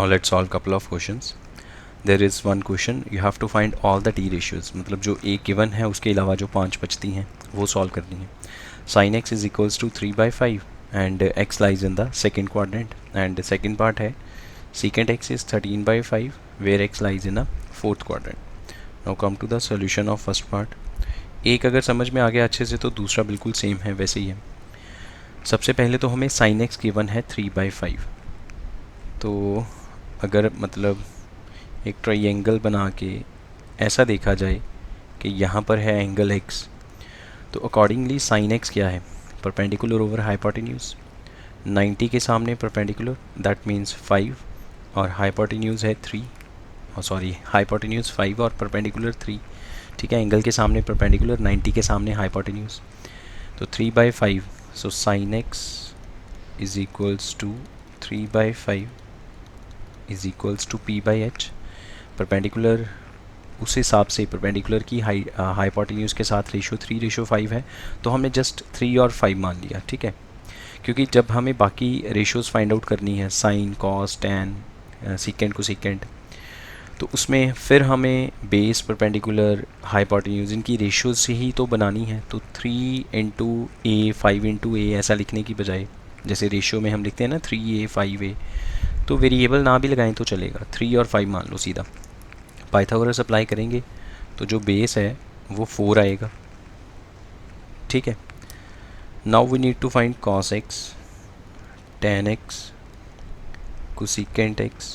Now let's solve couple of questions. There is one question, you have to find all the t ratios, मतलब जो a given है उसके अलावा जो 5 बचती हैं वो solve करनी है. Sin x is equals to 3/5 and x lies in the second quadrant, and the second part है secant x is 13/5 where x lies in the fourth quadrant. Now come to the solution of first part. एक अगर समझ में आ गया अच्छे से तो दूसरा बिल्कुल सेम है वैसे ही है. सबसे पहले तो हमें sin x गिवन है 3/5. तो अगर मतलब एक ट्राइंगल बना के ऐसा देखा जाए कि यहाँ पर है एंगल x, तो अकॉर्डिंगली sin x क्या है, परपेंडिकुलर ओवर हाइपोटेन्यूज. 90 के सामने परपेंडिकुलर दैट मीन्स 5 और हाइपोटेन्यूज है 3, और सॉरी हाइपोटेन्यूज 5 और परपेंडिकुलर 3. ठीक है, एंगल के सामने परपेंडिकुलर, 90 के सामने हाइपोटेन्यूज. तो 3/5, so sin x is equals to 3/5 is equals to p/h. Perpendicular उस हिसाब से परपेंडिकुलर की हाइपोटेन्यूज के साथ रेशो 3:5 है, तो हमने जस्ट 3 और 5 मान लिया. ठीक है, क्योंकि जब हमें बाकी रेशोज़ फाइंड आउट करनी है, साइन, कॉस, टैन, सीकेंट को सीकेंट, तो उसमें फिर हमें बेस, परपेंडिकुलर, हाइपोटेन्यूज इनकी रेशोज़ से ही तो बनानी है. तो 3 इंटू ए 5 इंटू ए ऐसा लिखने की बजाय, जैसे रेशियो में हम लिखते हैं ना 3a 5a, तो वेरिएबल ना भी लगाएं तो चलेगा, 3 और 5 मान लो सीधा. पाइथागोरस अप्लाई करेंगे तो जो बेस है वो 4 आएगा. ठीक है, now we need to find cos x, tan x, cosecant x,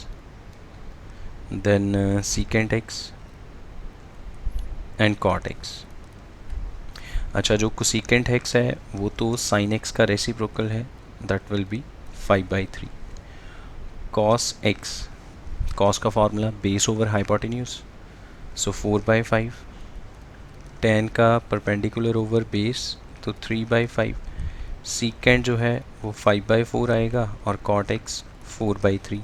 then secant x and cot x. अच्छा, जो cosecant x है वो तो sin x का रेसिप्रोकल है, that will be 5/3. cos x, cos का फार्मूला बेस ओवर हाइपोटेन्यूज, सो 4/5. tan का perpendicular over base, तो 3/5. सीकेंट जो है वो 5/4 आएगा और cot x 4/3.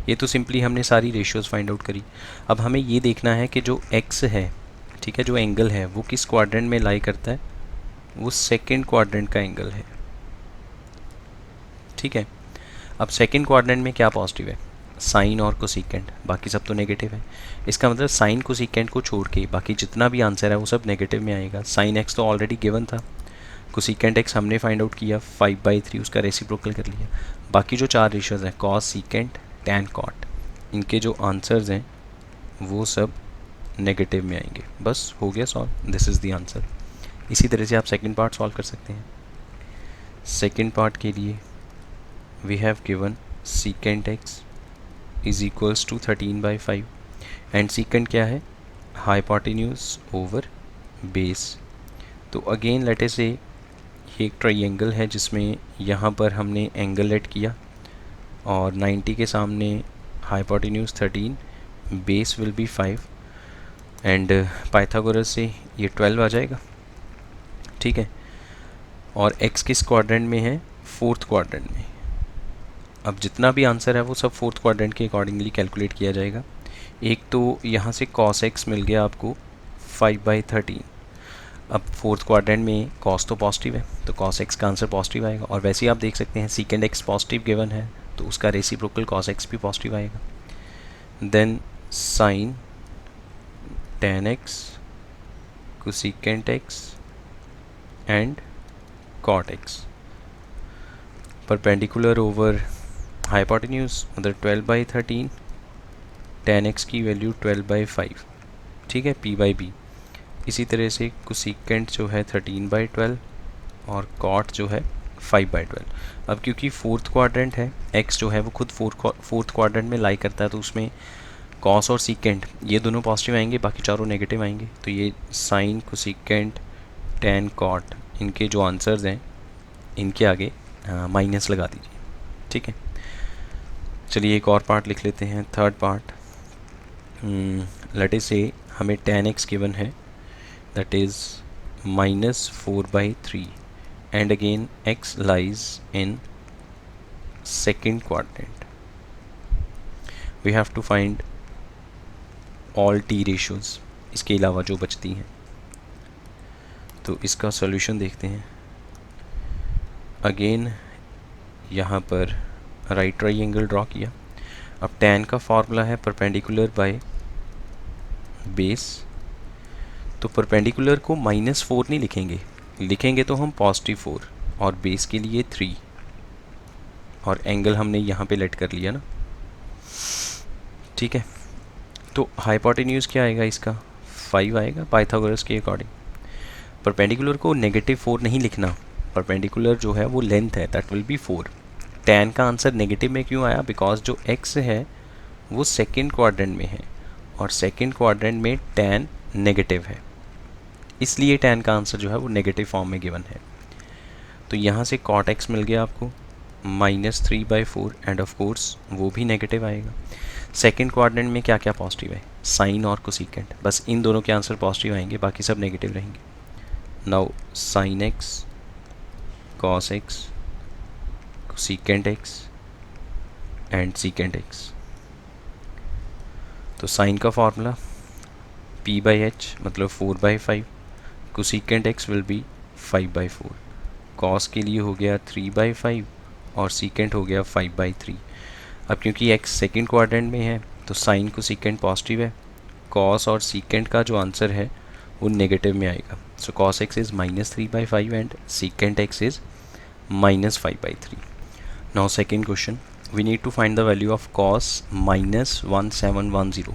ये तो सिंपली हमने सारी रेशियोज़ फाइंड आउट करी. अब हमें ये देखना है कि जो x है, ठीक है, जो एंगल है वो किस क्वाड्रेंट में लाई करता है, वो सेकेंड क्वाड्रेंट का एंगल है. ठीक है, अब सेकेंड क्वाड्रेंट में क्या पॉजिटिव है, साइन और कोसिकेंट, बाकी सब तो नेगेटिव है. इसका मतलब साइन कोसिकेंट को छोड़ के बाकी जितना भी आंसर है वो सब नेगेटिव में आएगा. साइन एक्स तो ऑलरेडी गिवन था, कोसिकेंट एक्स हमने फाइंड आउट किया, 5/3 उसका रेसिप्रोकल कर लिया. बाकी जो 4 रेशियोज हैं, कॉस, सीकेंट, टैन, कॉट, इनके जो आंसर्स हैं वो सब नेगेटिव में आएंगे. बस हो गया solve, this is the answer. इसी तरह से आप सेकेंड पार्ट सॉल्व कर सकते हैं. सेकेंड पार्ट के लिए we have given secant X is equals to 13/5 and secant क्या है, हाइपोटेन्यूज ओवर बेस. तो अगेन लेट अस से ये एक ट्राइंगल है जिसमें यहाँ पर हमने एंगल लेट किया और 90 के सामने hypotenuse 13, base will be 5 and Pythagoras से ये 12 आ जाएगा. ठीक है, और x किस क्वाड्रेंट में है, फोर्थ क्वाड्रेंट में. अब जितना भी आंसर है वो सब फोर्थ क्वाड्रेंट के अकॉर्डिंगली कैलकुलेट किया जाएगा. एक तो यहाँ से cos x मिल गया आपको 5/13. अब फोर्थ क्वाड्रेंट में cos तो पॉजिटिव है, तो cos x का आंसर पॉजिटिव आएगा. और वैसे ही आप देख सकते हैं सीकेंड x पॉजिटिव गिवन है, तो उसका रेसिप्रोकल cos x भी पॉजिटिव आएगा. Then sine, tan x, cosecant x and cot x. Perpendicular over hypotenuse मतलब 12/13, tan x की वैल्यू 12/5. ठीक है, p/b. इसी तरह से कोसिकेंट जो है 13/12 और cot जो है 5/12. अब क्योंकि फोर्थ क्वाड्रेंट है, x जो है वो खुद फोर्थ क्वाड्रेंट में लाई करता है, तो उसमें cos और सीकेंट ये दोनों पॉजिटिव आएंगे, बाकी चारों नेगेटिव आएंगे. तो ये साइन, कोसिकेंट, tan, cot इनके जो आंसर्स हैं इनके आगे माइनस लगा दीजिए. ठीक है, चलिए एक और पार्ट लिख लेते हैं, थर्ड पार्ट. लेट अस से हमें tan x गिवन है, that is -4/3 and again x lies in second quadrant. We have to find all t ratios, इसके अलावा जो बचती हैं. तो इसका सॉल्यूशन देखते हैं. अगेन यहाँ पर राइट ट्राइंगल ड्रॉ किया. अब tan का फॉर्मूला है परपेंडिकुलर बाय बेस, तो परपेंडिकुलर को -4 नहीं लिखेंगे, लिखेंगे तो हम +4 और बेस के लिए 3 और एंगल हमने यहाँ पे लेट कर लिया ना, ठीक है। तो हाइपोटेन्यूज क्या आएगा इसका, 5 आएगा पाइथागोरस के अकॉर्डिंग। परपेंडिकुलर को -4 नहीं लिखना, परपेंडिकुलर जो है वो लेंथ है, दैट विल बी 4। tan का आंसर नेगेटिव में क्यों आया, बिकॉज जो x है वो सेकंड क्वाड्रेंट में है और सेकंड क्वाड्रेंट में tan नेगेटिव है, इसलिए tan का आंसर जो है वो नेगेटिव फॉर्म में गिवन है। तो यहाँ से cot x मिल गया आपको -3/4 एंड ऑफ कोर्स वो भी नेगेटिव आएगा। सेकंड क्वाड्रेंट में क्या क्या पॉजिटिव है, साइन और कोसिकेंट, बस इन दोनों के आंसर पॉजिटिव आएंगे, बाकी सब नेगेटिव रहेंगे। Now sine x, cos x, cosecant x and secant x। तो साइन का फॉर्मूला p/h मतलब 4/5, cosecant x will be 5/4, cos के लिए हो गया 3/5 और सीकेंट हो गया 5/3। अब क्योंकि x सेकंड क्वाड्रेंट में है तो साइन कोसिकेंट पॉजिटिव है, कॉस और सीकेंट का जो आंसर है वो नेगेटिव में आएगा। सो cos x is -3/5 and secant x is -5/3। Now second question, we need to find the value of cos -1710,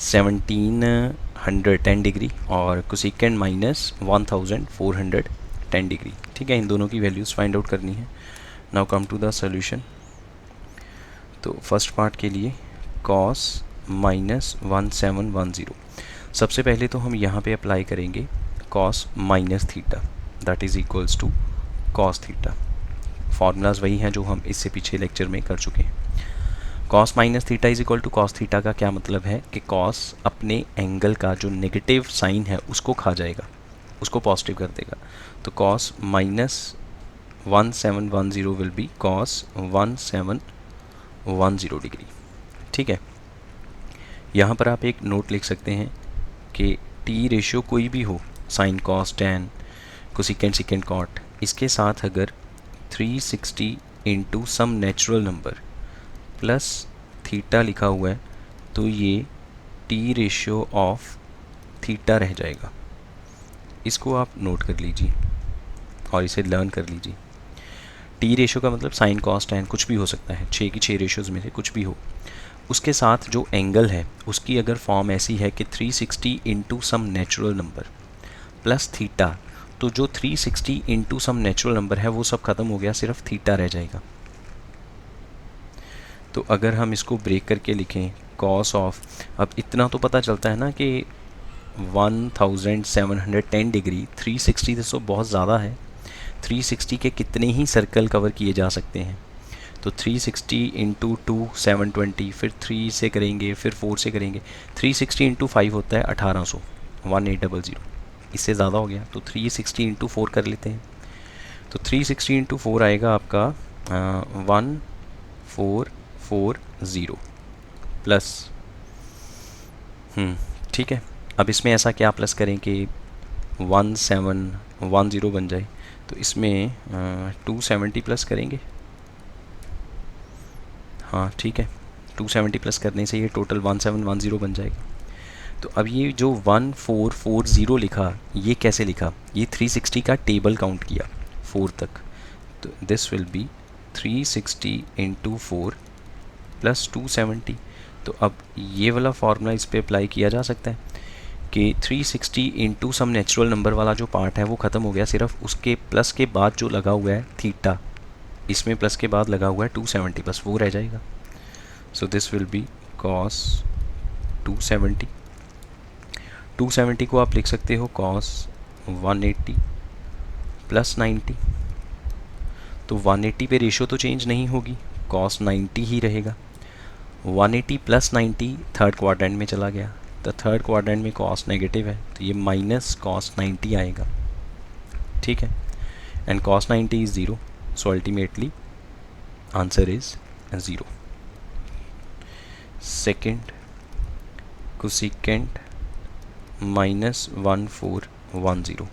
1710 degree और कोसिकेंट -1410 डिग्री, ठीक है। इन दोनों की वैल्यूज़ फाइंड आउट करनी है। Now come to the solution. तो फर्स्ट पार्ट के लिए cos -1710, सबसे पहले तो हम यहाँ पे अप्लाई करेंगे cos -theta, that is equals to cos theta. Formulas वही हैं जो हम इससे पीछे लेक्चर में कर चुके हैं। cos -theta is equal to cos theta का क्या मतलब है कि cos अपने एंगल का जो नेगेटिव साइन है उसको खा जाएगा, उसको पॉजिटिव कर देगा। तो cos -1710 will be cos 1710 degree, ठीक है। यहाँ पर आप एक नोट लिख सकते हैं कि टी रेशियो कोई भी हो, sine cos tan cosecant secant cot, इसके साथ अगर 360 into some natural number plus theta लिखा हुआ है तो ये टी रेशियो ऑफ थीटा रह जाएगा। इसको आप नोट कर लीजिए और इसे लर्न कर लीजिए। टी रेशियो का मतलब साइन cos tan कुछ भी हो सकता है, 6 की 6 रेशियोज़ में से कुछ भी हो, उसके साथ जो एंगल है उसकी अगर फॉर्म ऐसी है कि 360 into some natural number plus theta, तो जो 360 इंटू सम नेचुरल नंबर है वो सब खत्म हो गया, सिर्फ थीटा रह जाएगा। तो अगर हम इसको ब्रेक करके लिखें cos ऑफ, अब इतना तो पता चलता है ना कि 1710 डिग्री 360 तो बहुत ज़्यादा है, 360 के कितने ही सर्कल कवर किए जा सकते हैं। तो 360 इंटू 2 720, फिर 3 से करेंगे, फिर 4 से करेंगे, 360 इंटू 5 होता है 1800, 1800, इससे ज़्यादा हो गया। तो 360 इंटू 4 कर लेते हैं, तो 360 इंटू 4 आएगा आपका 1440 प्लस, ठीक है। अब इसमें ऐसा क्या प्लस करें कि 1710 बन जाए, तो इसमें 270 प्लस करेंगे, हाँ ठीक है, 270 प्लस करने से ये टोटल 1710 बन जाएगा। तो अब ये जो 1440 लिखा, ये कैसे लिखा, ये 360 का टेबल काउंट किया 4 तक, तो this will be 360 into 4 plus 270। तो अब ये वाला फार्मूला इस पर अप्लाई किया जा सकता है कि 360 इंटू सम नेचुरल नंबर वाला जो पार्ट है वो ख़त्म हो गया, सिर्फ उसके प्लस के बाद जो लगा हुआ है थीटा, इसमें प्लस के बाद लगा हुआ है 270, बस वो रह जाएगा। So this will be cos 270, 270 को आप लिख सकते हो cos 180 प्लस 90, तो 180 पे रेशियो तो चेंज नहीं होगी, cos 90 ही रहेगा। 180 प्लस 90 थर्ड क्वाड्रेंट में चला गया, तो थर्ड क्वाड्रेंट में cos नेगेटिव है तो ये माइनस cos 90 आएगा, ठीक है। And cos 90 is 0, so ultimately answer is 0। Second cosecant -1410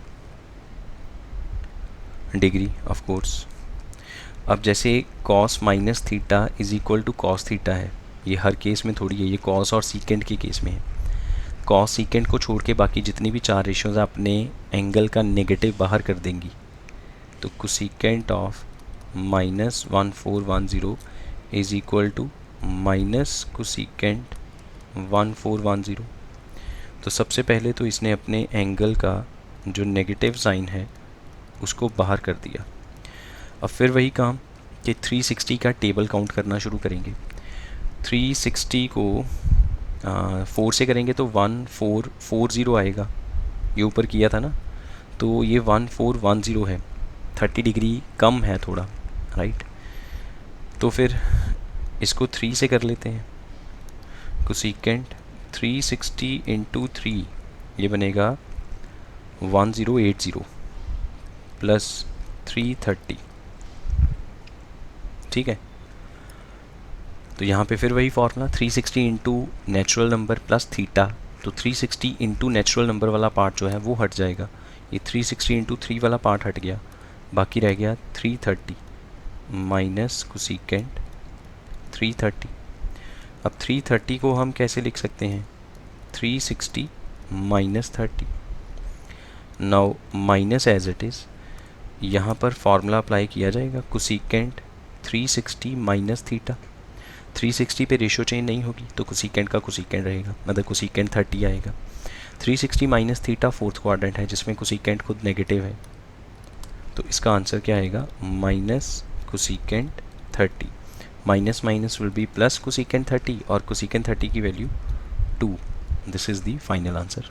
degree of course. अब जैसे cos minus theta is equal to cos theta है, ये हर केस में थोड़ी है, ये कॉस और सीकेंट के केस में है। कॉस सीकेंट को छोड़ के बाकी जितनी भी 4 रेशियोज अपने एंगल का नेगेटिव बाहर कर देंगी। तो cosecant of -1410 is equal to minus cosecant 1410। तो सबसे पहले तो इसने अपने एंगल का जो नेगेटिव साइन है उसको बाहर कर दिया। अब फिर वही काम कि 360 का टेबल काउंट करना शुरू करेंगे। 360 को 4 से करेंगे तो 1440 आएगा, ये ऊपर किया था ना, तो ये 1410 है, 30 डिग्री कम है थोड़ा, राइट। तो फिर इसको 3 से कर लेते हैं। कोसेकेंट 360 इंटू 3 ये बनेगा 1080 प्लस 330, ठीक है। तो यहाँ पे फिर वही formula 360 into natural number plus theta, तो 360 इंटू नेचुरल नंबर वाला पार्ट जो है वो हट जाएगा, ये 360 इंटू 3 वाला पार्ट हट गया, बाकी रह गया 330 माइनस कोसेकेंट 330। अब 330 को हम कैसे लिख सकते हैं, 360 minus 30। Now minus as it is, यहाँ पर फॉर्मूला अप्लाई किया जाएगा, कोसेकेंट 360 माइनस थीटा। 360 पे रेशियो चेंज नहीं होगी तो कोसेकेंट का कोसेकेंट रहेगा, मतलब कोसेकेंट 30 आएगा। 360 माइनस थीटा फोर्थ क्वाड्रेंट है जिसमें कोसेकेंट खुद नेगेटिव है, तो इसका आंसर क्या आएगा, minus cosecant 30। Minus minus will be plus cosecant 30 और कोसेकेंट 30 की value 2। This is the final answer.